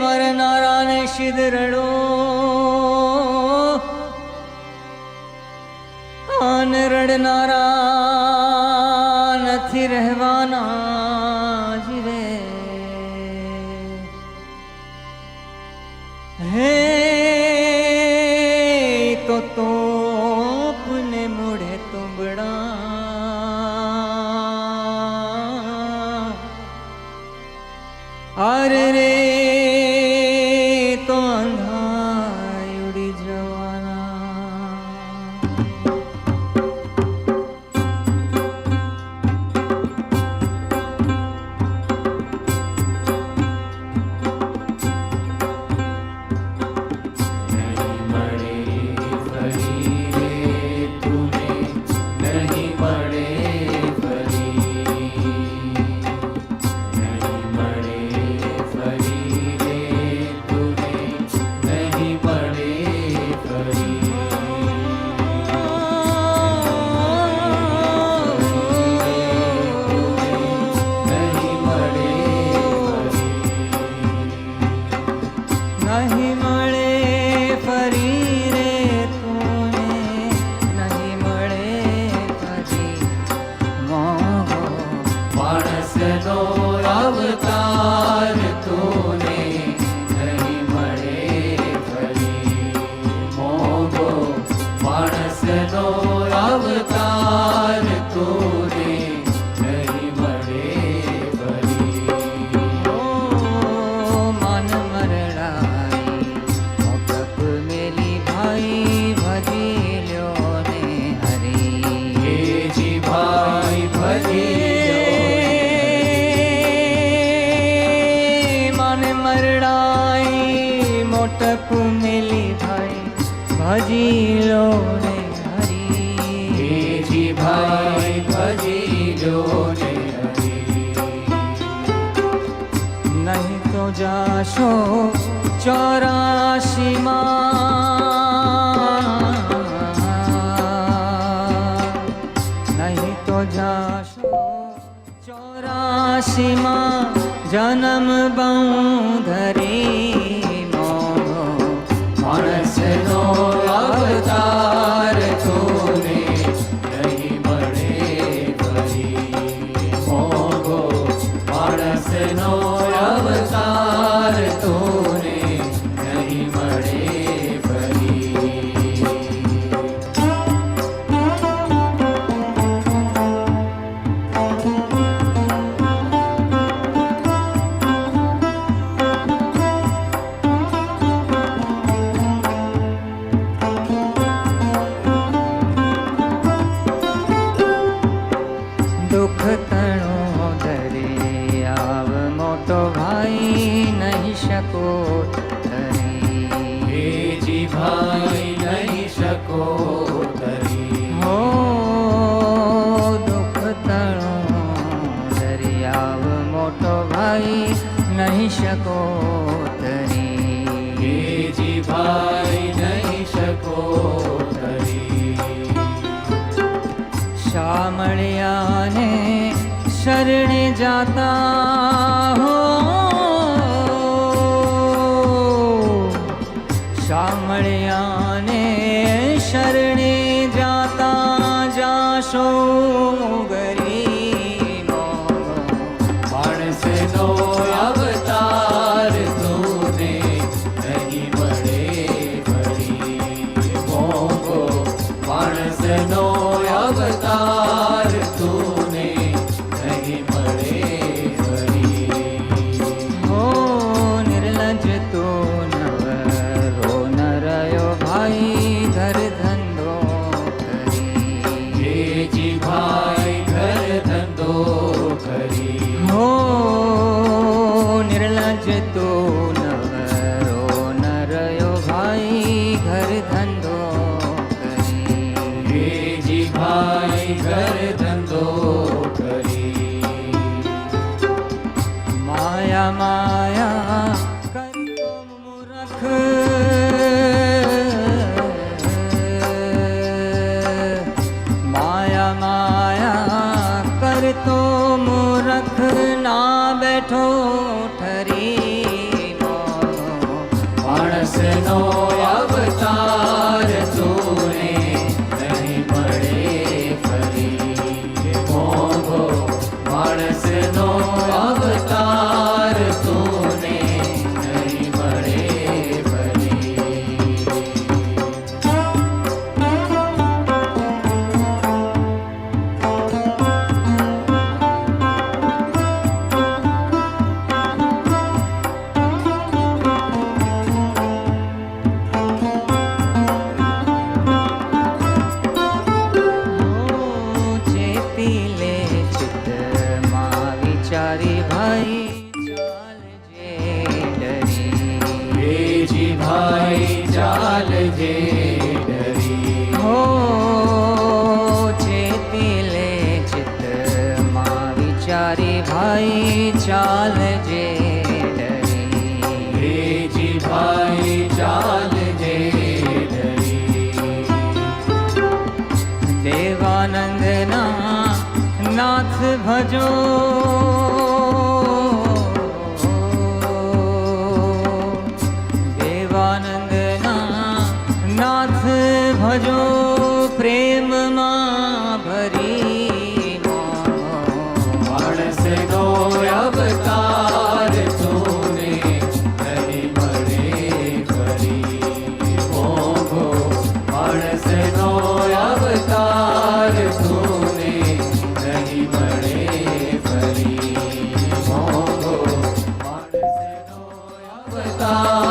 મરનારા ને શિદરડો અને રડનારા નથી રહેવાના જીરે હે તો તોપને મોઢે તુંબડા અરે રે તો અંધાઈ ઉડી જવાના नहीं मळे फरी रे तूने नहीं मळे फरी मोहो मानस नो अवतार तूने नहीं मळे फरी मोगो मानस नो अवतार तूने नहीं मळे फरी ओ मन मरड़ाई मोटप मेली भाई भजी ल्यो ने हरी हे जी भाई भजी मन मरड़ाई मोटप मेली भाई भजी लो ने हरी हे जी भाई भजी लो ने हरी नहीं तो जाशो 84 नहीं तो जाशो 84 जन्म बंधरी मोहो मानस नो अवतार तूने नहीं मळे फरी मोगो मानस नो अवतार तूने नहीं मळे फरी दुख तणो दरियाव मोटो भाई नहीं शको तरी हे जी भाई नहीं शको तरी हो दुख तणो दरियाव मोटो भाई नहीं शको तरी हे जी भाई नहीं शको तरी शामळिया ने शरणे जाता हो शामळिया ने शरणे जाता जाशो गरी मानस नो अवतार तूने नहीं मळे फरी मोगो मानस नो अवतार तूने नहीं मळे फरी हो निर्लज तो नवरो न रयो भाई घर धंधो करी हे जी भाई घर धंधो करी हो निर्लज तो नवरो न रयो भाई घर धंधो करी हे जी भाई घर धंधो करी माया माया करियो ઠરી માણસનો અવતાર તુને નહીં મળે ફરી મોંઘો માણસનો અવતાર તુને નહીં મળે ફરી ચેતી લે ચિત્તમાં વિચારી ભાઈ ચાલજે ડરી રેજી ભાઈ ચાલજે ડરી હો ચેતી લે ચિત્તમાં વિચારી ભાઈ ચાલજે ડરી રેજી ભાઈ ચાલજે ડરી દેવાનંદના નાથ ભજો દેવાનંદના નાથ ભજો પ્રેમમાં ભરી માણસનો અવતાર તુને નહીં મળે ફરી મોંઘો માણસનો અવતાર તુને નહીં મળે ફરી મોંઘો માણસનો અવતાર